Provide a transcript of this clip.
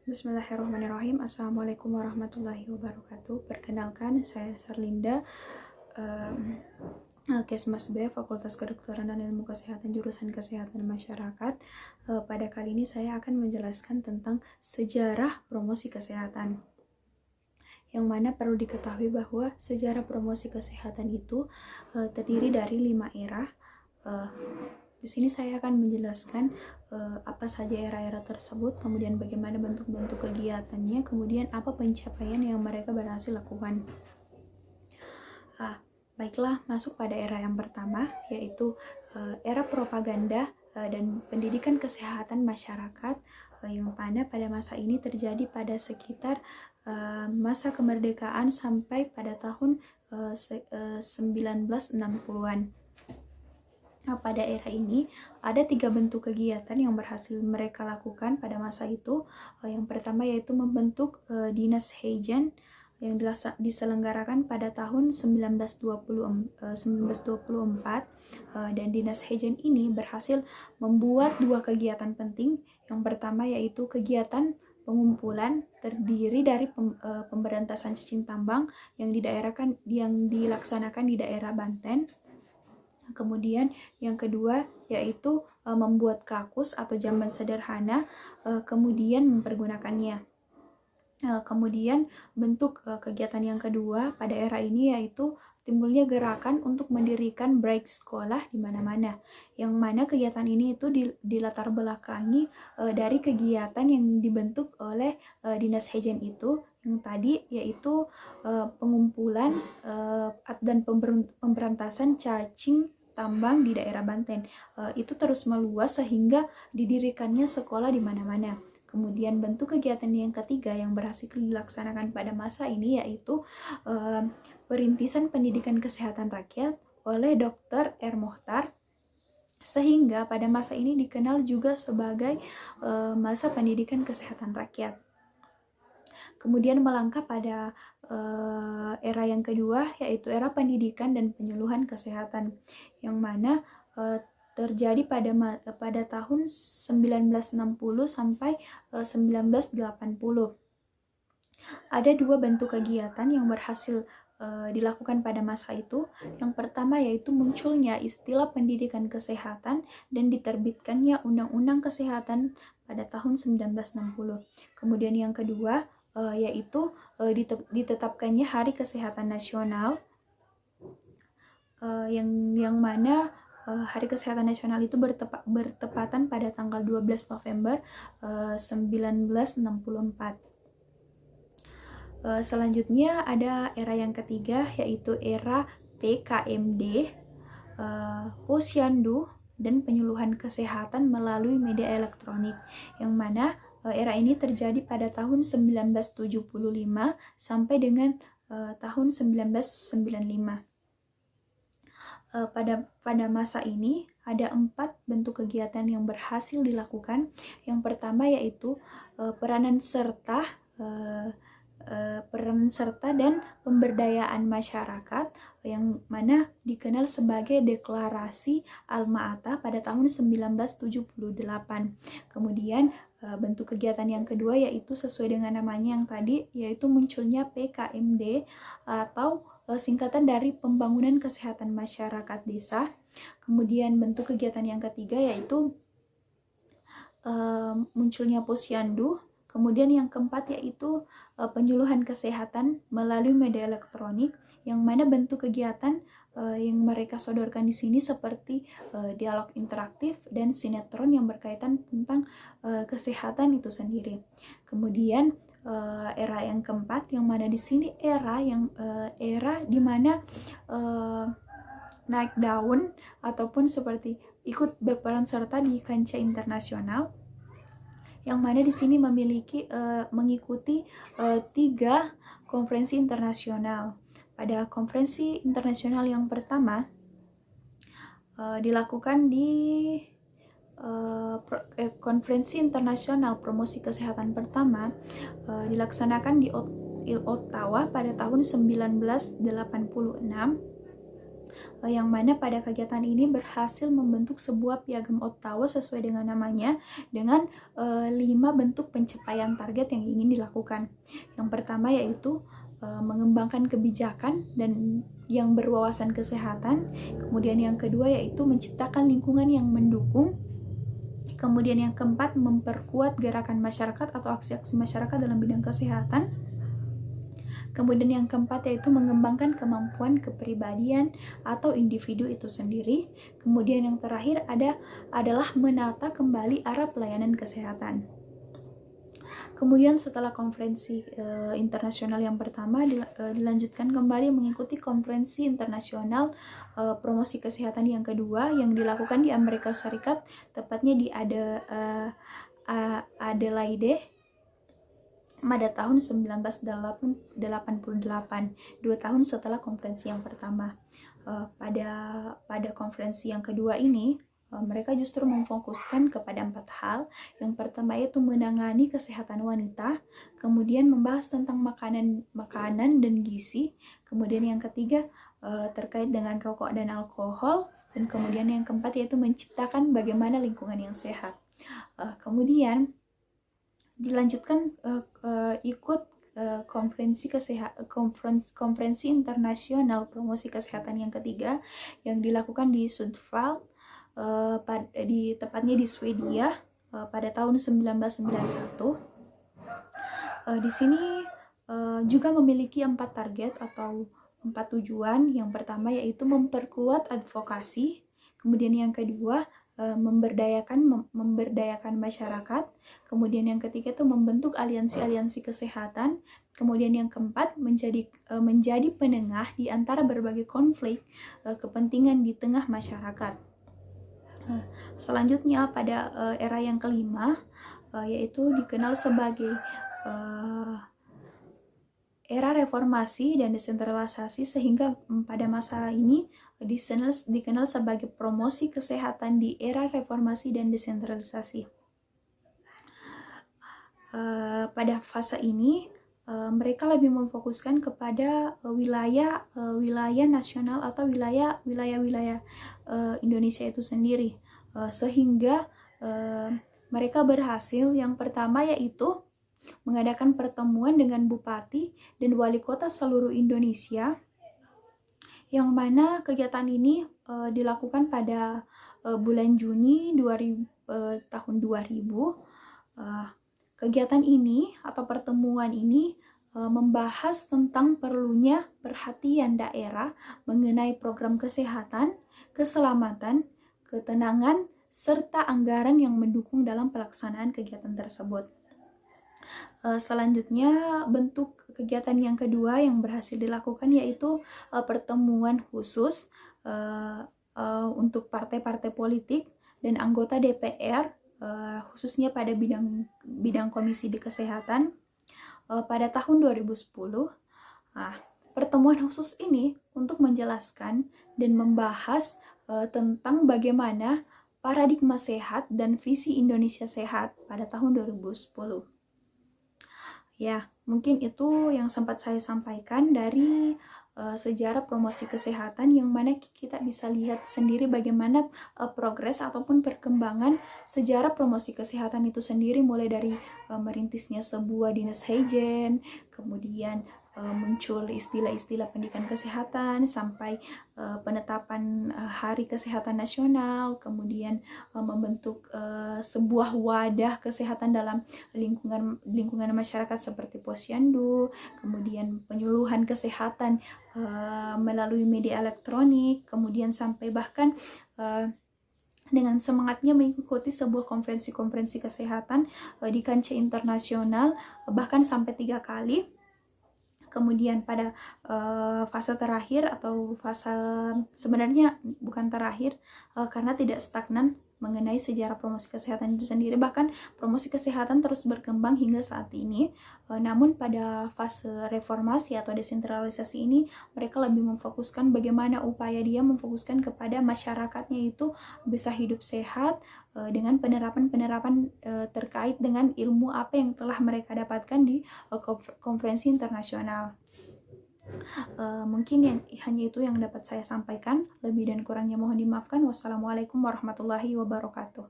Bismillahirrahmanirrahim. Assalamualaikum warahmatullahi wabarakatuh. Perkenalkan, saya Sarlinda, Kesmas B, Fakultas Kedokteran dan Ilmu Kesehatan, jurusan Kesehatan Masyarakat. Pada kali ini saya akan menjelaskan tentang sejarah promosi kesehatan. Yang mana perlu diketahui bahwa sejarah promosi kesehatan itu terdiri dari 5 era. Di sini saya akan menjelaskan apa saja era-era tersebut, kemudian bagaimana bentuk-bentuk kegiatannya, kemudian apa pencapaian yang mereka berhasil lakukan. Baiklah, masuk pada era yang pertama, yaitu era propaganda dan pendidikan kesehatan masyarakat, yang mana pada masa ini terjadi pada sekitar masa kemerdekaan sampai pada tahun 1960-an. Pada era ini ada 3 bentuk kegiatan yang berhasil mereka lakukan pada masa itu. Yang pertama yaitu membentuk Dinas Heijan yang diselenggarakan pada tahun 1924, dan Dinas Heijan ini berhasil membuat 2 kegiatan penting. Yang pertama yaitu kegiatan pengumpulan terdiri dari pemberantasan cacing tambang yang dilaksanakan di daerah Banten. Kemudian yang kedua yaitu membuat kakus atau jamban sederhana, kemudian mempergunakannya. Kemudian bentuk kegiatan yang kedua pada era ini yaitu timbulnya gerakan untuk mendirikan break sekolah di mana-mana, yang mana kegiatan ini itu dilatar belakangi dari kegiatan yang dibentuk oleh Dinas Heijan itu, yang tadi yaitu pengumpulan dan pemberantasan cacing tambang di daerah Banten. Itu terus meluas sehingga didirikannya sekolah di mana-mana. Kemudian bentuk kegiatan yang ketiga yang berhasil dilaksanakan pada masa ini yaitu perintisan pendidikan kesehatan rakyat oleh Dr. R. Mochtar, sehingga pada masa ini dikenal juga sebagai masa pendidikan kesehatan rakyat. Kemudian melangkah pada era yang kedua yaitu era pendidikan dan penyuluhan kesehatan, yang mana terjadi pada tahun 1960 sampai 1980. Ada 2 bentuk kegiatan yang berhasil dilakukan pada masa itu. Yang pertama yaitu munculnya istilah pendidikan kesehatan dan diterbitkannya Undang-Undang Kesehatan pada tahun 1960. Kemudian yang kedua yaitu ditetapkannya Hari Kesehatan Nasional, yang mana Hari Kesehatan Nasional itu bertepatan pada tanggal 12 November 1964. Selanjutnya ada era yang ketiga yaitu era PKMD, Posyandu dan penyuluhan kesehatan melalui media elektronik, yang mana era ini terjadi pada tahun 1975 sampai dengan tahun 1995. Pada masa ini ada 4 bentuk kegiatan yang berhasil dilakukan. Yang pertama yaitu peranan serta dan pemberdayaan masyarakat, yang mana dikenal sebagai Deklarasi Alma-Ata pada tahun 1978. Kemudian bentuk kegiatan yang kedua yaitu sesuai dengan namanya yang tadi, yaitu munculnya PKMD atau singkatan dari Pembangunan Kesehatan Masyarakat Desa. Kemudian bentuk kegiatan yang ketiga yaitu munculnya Posyandu. Kemudian yang keempat yaitu penyuluhan kesehatan melalui media elektronik, yang mana bentuk kegiatan yang mereka sodorkan di sini seperti dialog interaktif dan sinetron yang berkaitan tentang kesehatan itu sendiri. Kemudian era yang keempat, yang mana di sini era di mana naik daun ataupun seperti ikut berperan serta di kancah internasional, yang mana di sini mengikuti 3 konferensi internasional. Pada konferensi internasional yang pertama dilakukan di konferensi internasional promosi kesehatan pertama dilaksanakan di Ottawa pada tahun 1986. yang mana pada kegiatan ini berhasil membentuk sebuah piagam Ottawa sesuai dengan namanya, dengan 5 bentuk pencapaian target yang ingin dilakukan. Yang pertama yaitu mengembangkan kebijakan dan yang berwawasan kesehatan. Kemudian yang kedua yaitu menciptakan lingkungan yang mendukung. Kemudian yang keempat, memperkuat gerakan masyarakat atau aksi-aksi masyarakat dalam bidang kesehatan. Kemudian yang keempat yaitu mengembangkan kemampuan kepribadian atau individu itu sendiri. Kemudian yang terakhir adalah menata kembali arah pelayanan kesehatan. Kemudian setelah konferensi internasional yang pertama dilanjutkan kembali mengikuti konferensi internasional promosi kesehatan yang kedua yang dilakukan di Amerika Serikat, tepatnya di Adelaide pada tahun 1988, 2 tahun setelah konferensi yang pertama. Pada konferensi yang kedua ini mereka justru memfokuskan kepada 4 hal. Yang pertama yaitu menangani kesehatan wanita, kemudian membahas tentang makanan dan gizi, kemudian yang ketiga terkait dengan rokok dan alkohol, dan kemudian yang keempat yaitu menciptakan bagaimana lingkungan yang sehat. Kemudian dilanjutkan ikut konferensi internasional promosi kesehatan yang ketiga yang dilakukan di Sundsvall, tepatnya di Swedia pada tahun 1991. Di sini juga memiliki 4 target atau 4 tujuan. Yang pertama yaitu memperkuat advokasi, kemudian yang kedua memberdayakan masyarakat, kemudian yang ketiga itu membentuk aliansi-aliansi kesehatan, kemudian yang keempat menjadi penengah di antara berbagai konflik kepentingan di tengah masyarakat. Selanjutnya pada era yang kelima yaitu dikenal sebagai era reformasi dan desentralisasi, sehingga pada masa ini dikenal sebagai promosi kesehatan di era reformasi dan desentralisasi. Pada fase ini mereka lebih memfokuskan kepada wilayah nasional atau wilayah Indonesia itu sendiri, sehingga mereka berhasil yang pertama yaitu mengadakan pertemuan dengan bupati dan wali kota seluruh Indonesia, yang mana kegiatan ini dilakukan pada bulan Juni tahun 2000. Kegiatan ini atau pertemuan ini membahas tentang perlunya perhatian daerah mengenai program kesehatan, keselamatan, ketenangan, serta anggaran yang mendukung dalam pelaksanaan kegiatan tersebut. Selanjutnya bentuk kegiatan yang kedua yang berhasil dilakukan yaitu pertemuan khusus untuk partai-partai politik dan anggota DPR, khususnya pada bidang komisi di kesehatan pada tahun 2010. Pertemuan khusus ini untuk menjelaskan dan membahas tentang bagaimana paradigma sehat dan visi Indonesia sehat pada tahun 2010. Ya, mungkin itu yang sempat saya sampaikan dari sejarah promosi kesehatan, yang mana kita bisa lihat sendiri bagaimana progres ataupun perkembangan sejarah promosi kesehatan itu sendiri, mulai dari merintisnya sebuah dinas hygiene, kemudian muncul istilah-istilah pendidikan kesehatan, sampai penetapan Hari Kesehatan Nasional, kemudian membentuk sebuah wadah kesehatan dalam lingkungan masyarakat seperti posyandu, kemudian penyuluhan kesehatan melalui media elektronik, kemudian sampai bahkan dengan semangatnya mengikuti sebuah konferensi-konferensi kesehatan di kancah internasional, bahkan sampai 3 kali. Kemudian pada fase terakhir atau fase sebenarnya bukan terakhir karena tidak stagnan mengenai sejarah promosi kesehatan itu sendiri, bahkan promosi kesehatan terus berkembang hingga saat ini. Namun pada fase reformasi atau desentralisasi ini mereka lebih memfokuskan bagaimana upaya dia memfokuskan kepada masyarakatnya itu bisa hidup sehat dengan penerapan terkait dengan ilmu apa yang telah mereka dapatkan di konferensi internasional. Mungkin hanya itu yang dapat saya sampaikan. Lebih dan kurangnya mohon dimaafkan. Wassalamualaikum warahmatullahi wabarakatuh.